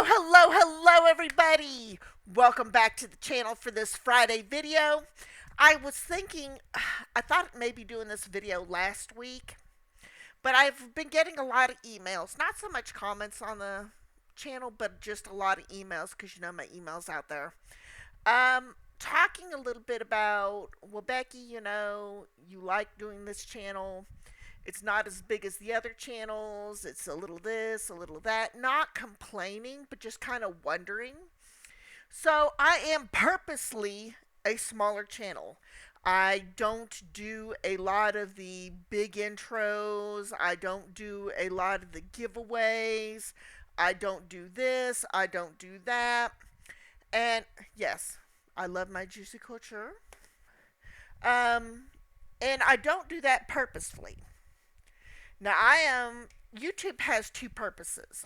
Hello, everybody! Welcome back to the channel for this Friday video. I was thinking, I thought maybe doing this video last week, but I've been getting a lot of emails. Not so much comments on the channel, but just a lot of emails because you know my email's out there. Talking a little bit about, well, Becky, you like doing this channel. It's not as big as the other channels. It's a little this, a little that. Not complaining, but just kind of wondering. So I am purposely a smaller channel. I don't do a lot of the big intros. I don't do a lot of the giveaways. I don't do this. I don't do that. And yes, I love my juicy culture. Um, and I don't do that purposefully. Now, YouTube has two purposes.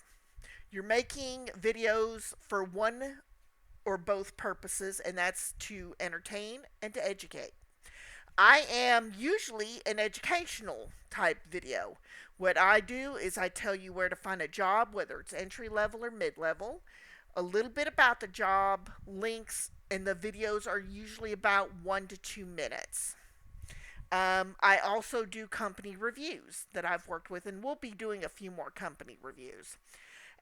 You're making videos for one or both purposes, and that's to entertain and to educate. I am usually an educational type video. What I do is I tell you where to find a job, whether it's entry level or mid level, a little bit about the job, links, and the videos are usually about 1 to 2 minutes. I also do company reviews that I've worked with, and we'll be doing a few more company reviews.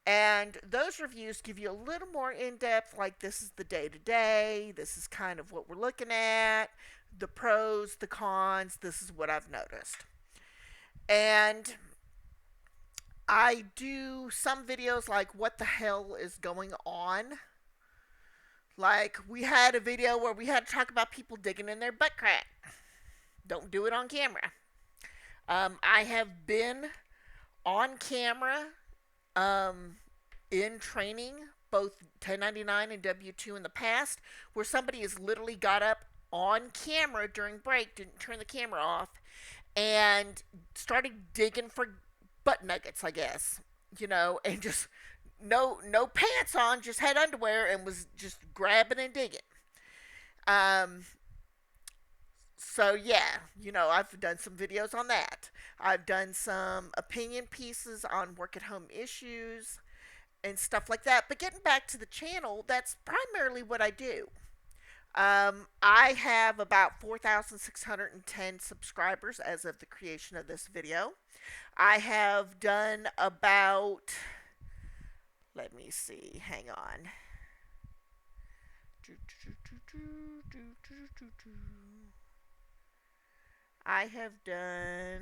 And those reviews give you a little more in depth, like this is the day to day, this is kind of what we're looking at, the pros, the cons, this is what I've noticed. And I do some videos like what the hell is going on. Like we had a video where we had to talk about people digging in their butt crack. Don't do it on camera. I have been on camera in training, both 1099 and W 2 in the past, where somebody has literally got up on camera during break, didn't turn the camera off, and started digging for butt nuggets, I guess, and just no pants on, just had underwear and was just grabbing and digging. Um, so yeah, I've done some videos on that. I've done some opinion pieces on work at home issues and stuff like that. But getting back to the channel, that's primarily what I do. I have about 4,610 subscribers as of the creation of this video. I have done about, let me see, hang on. I have done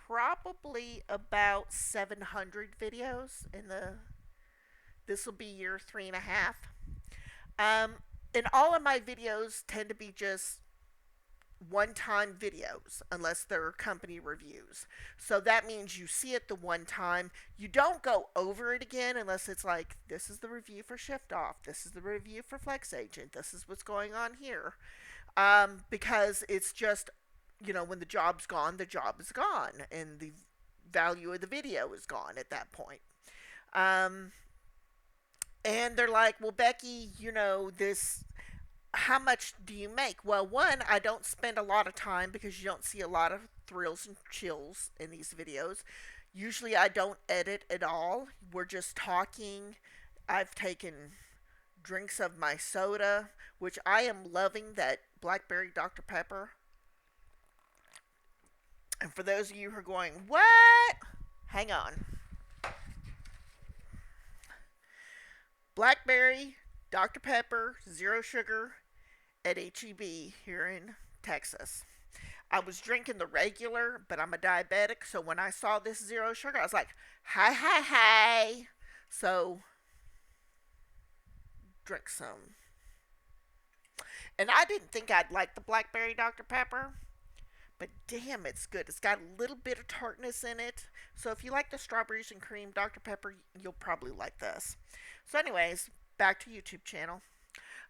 probably about 700 videos in the, this will be year 3.5. Um, and all of my videos tend to be just one-time videos unless they're company reviews. So that means you see it the one time. You don't go over it again unless it's like, this is the review for Shift Off. This is the review for Flex Agent. This is what's going on here. Because it's just, when the job's gone, the job is gone, and the value of the video is gone at that point. And they're like, well, Becky, this, how much do you make? Well, one, I don't spend a lot of time because you don't see a lot of thrills and chills in these videos. Usually I don't edit at all. We're just talking. I've taken drinks of my soda, which I am loving that blackberry Dr. Pepper. And for those of you who are going, what? Hang on. Blackberry Dr. Pepper, zero sugar at HEB here in Texas. I was drinking the regular, but I'm a diabetic, so when I saw this zero sugar, I was like, hi, hi, hi. So, drink some. And I didn't think I'd like the blackberry Dr. Pepper, but damn, it's good. It's got a little bit of tartness in it. So if you like the strawberries and cream Dr. Pepper, you'll probably like this. So anyways, back to YouTube channel.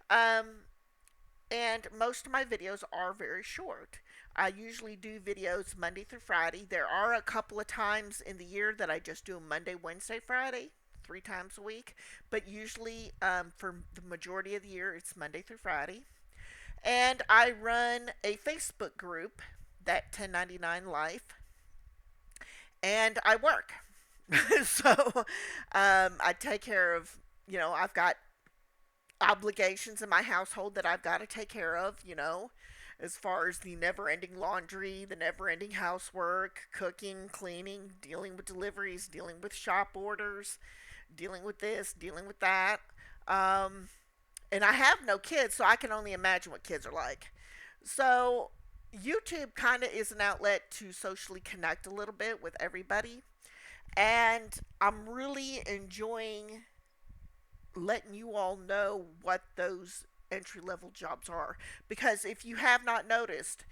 And most of my videos are very short. I usually do videos Monday through Friday. There are a couple of times in the year that I just do Monday, Wednesday, Friday, 3 times a week. But usually, for the majority of the year, it's Monday through Friday. And I run a Facebook group, that 1099 Life, and I work. So I take care of, I've got obligations in my household that I've got to take care of, as far as the never ending laundry, the never ending housework, cooking, cleaning, dealing with deliveries, dealing with shop orders, dealing with this, dealing with that. Um, and I have no kids, so I can only imagine what kids are like. So, YouTube kind of is an outlet to socially connect a little bit with everybody. And I'm really enjoying letting you all know what those entry level jobs are. Because if you have not noticed,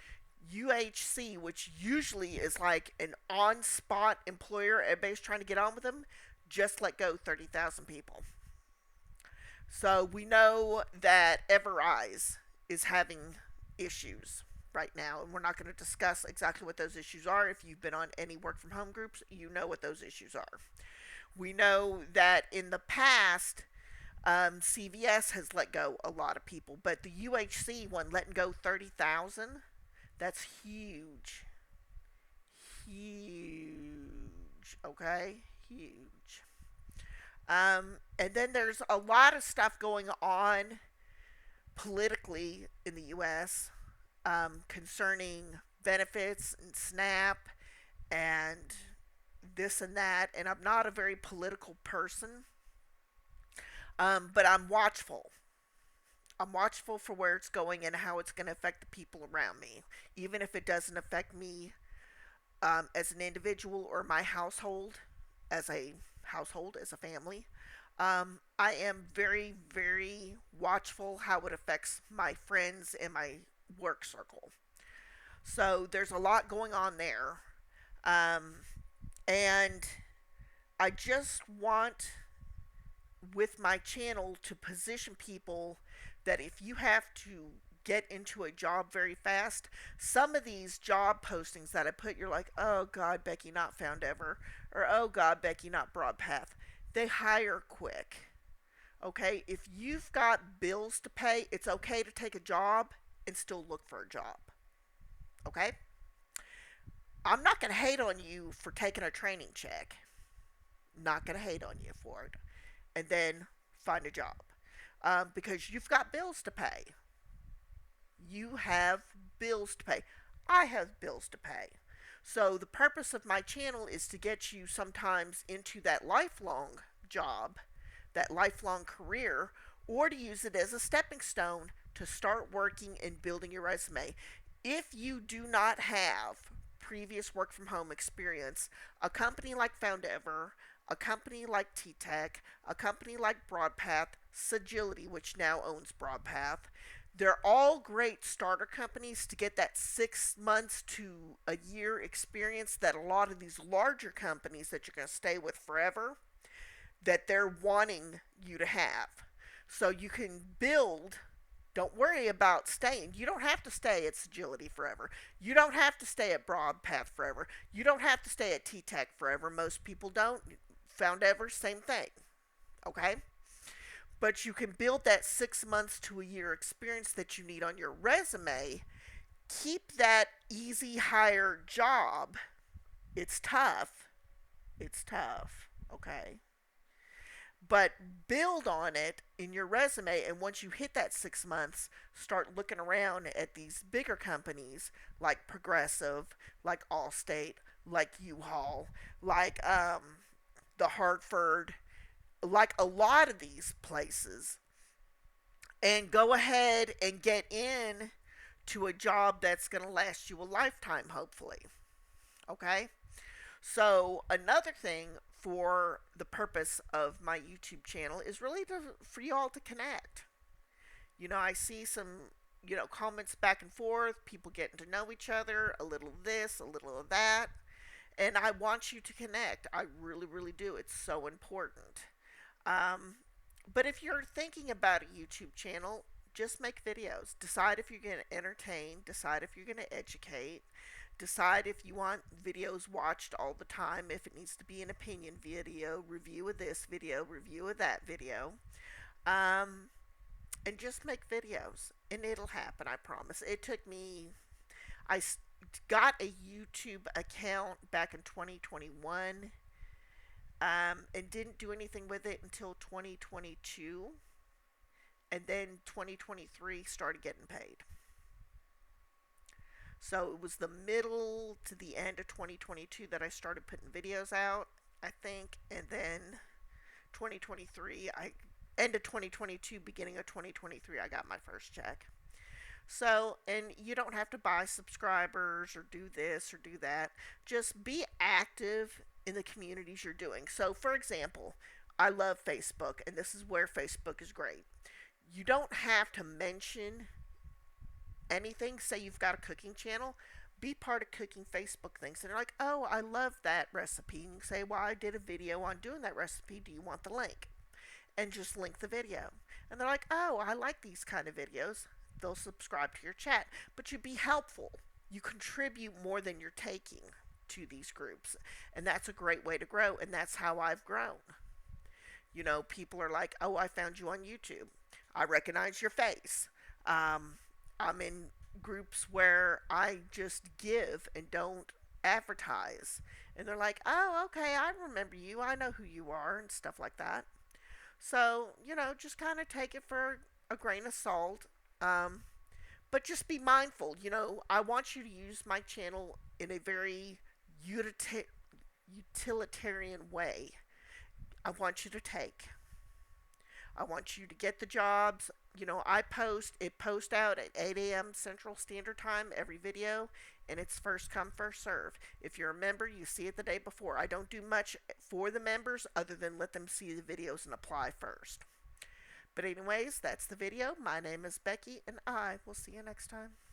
UHC, which usually is like an on spot employer, everybody's trying to get on with them, just let go 30,000 people. So we know that Everise is having issues right now, and we're not going to discuss exactly what those issues are. If you've been on any work from home groups, you know what those issues are. We know that in the past, CVS has let go a lot of people, but the UHC one letting go 30,000, that's huge. Huge. Okay? Huge. And then there's a lot of stuff going on politically in the U.S. Concerning benefits and SNAP and this and that. And I'm not a very political person, but I'm watchful. I'm watchful for where it's going and how it's going to affect the people around me, even if it doesn't affect me as an individual or my household, as a family. I am very, very watchful how it affects my friends and my work circle. So there's a lot going on there. Um, and I just want, with my channel, to position people that if you have to get into a job very fast, some of these job postings that I put, you're like, oh God, Becky, not found ever, or oh God, Becky, not Broadpath. They hire quick. Okay, if you've got bills to pay, it's okay to take a job and still look for a job. Okay, I'm not going to hate on you for taking a training check. Not going to hate on you for it. And then find a job, because you've got bills to pay. You have bills to pay. I have bills to pay. So the purpose of my channel is to get you sometimes into that lifelong job, that lifelong career, or to use it as a stepping stone to start working and building your resume. If you do not have previous work from home experience, a company like Foundever, a company like T-Tech, a company like Broadpath, Sagility, which now owns Broadpath, they're all great starter companies to get that 6 months to a year experience that a lot of these larger companies that you're going to stay with forever, that they're wanting you to have. So you can build. Don't worry about staying. You don't have to stay at Sagility forever. You don't have to stay at Broadpath forever. You don't have to stay at T Tech forever. Most people don't. Foundever, same thing. Okay? But you can build that 6 months to a year experience that you need on your resume. Keep that easy hire job. It's tough. It's tough. Okay? But build on it in your resume, and once you hit that 6 months, start looking around at these bigger companies like Progressive, like Allstate, like U-Haul, like the Hartford, like a lot of these places, and go ahead and get in to a job that's going to last you a lifetime, hopefully. Okay? So, another thing for the purpose of my YouTube channel is really for you all to connect. I see some, comments back and forth, people getting to know each other, a little of this, a little of that. And I want you to connect. I really, really do. It's so important. Um, but if you're thinking about a YouTube channel, just make videos. Decide if you're going to entertain, decide if you're going to educate, decide if you want videos watched all the time, if it needs to be an opinion video, review of this video, review of that video. Um, and just make videos, and it'll happen, I promise. It took me, I got a YouTube account back in 2021. and didn't do anything with it until 2022. And then 2023 started getting paid. So it was the middle to the end of 2022 that I started putting videos out, I think. And then 2023, end of 2022, beginning of 2023, I got my first check. So, and you don't have to buy subscribers or do this or do that. Just be active in the communities you're doing. So, for example, I love Facebook, and this is where Facebook is great. You don't have to mention anything. Say you've got a cooking channel, be part of cooking Facebook things. And they're like, oh, I love that recipe. And you say, well, I did a video on doing that recipe. Do you want the link? And just link the video. And they're like, oh, I like these kind of videos. They'll subscribe to your chat. But you be helpful. You contribute more than you're taking to these groups. And that's a great way to grow. And that's how I've grown. You know, people are like, oh, I found you on YouTube. I recognize your face. I'm in groups where I just give and don't advertise. And they're like, oh, okay, I remember you. I know who you are, and stuff like that. So, you know, just kind of take it for a grain of salt. Um, but just be mindful. You know, I want you to use my channel in a very utilitarian way. I want you to take. I want you to get the jobs. You know, it posts out at 8 a.m. Central Standard Time every video, and it's first come, first serve. If you're a member, you see it the day before. I don't do much for the members other than let them see the videos and apply first. But anyways, that's the video. My name is Becky, and I will see you next time.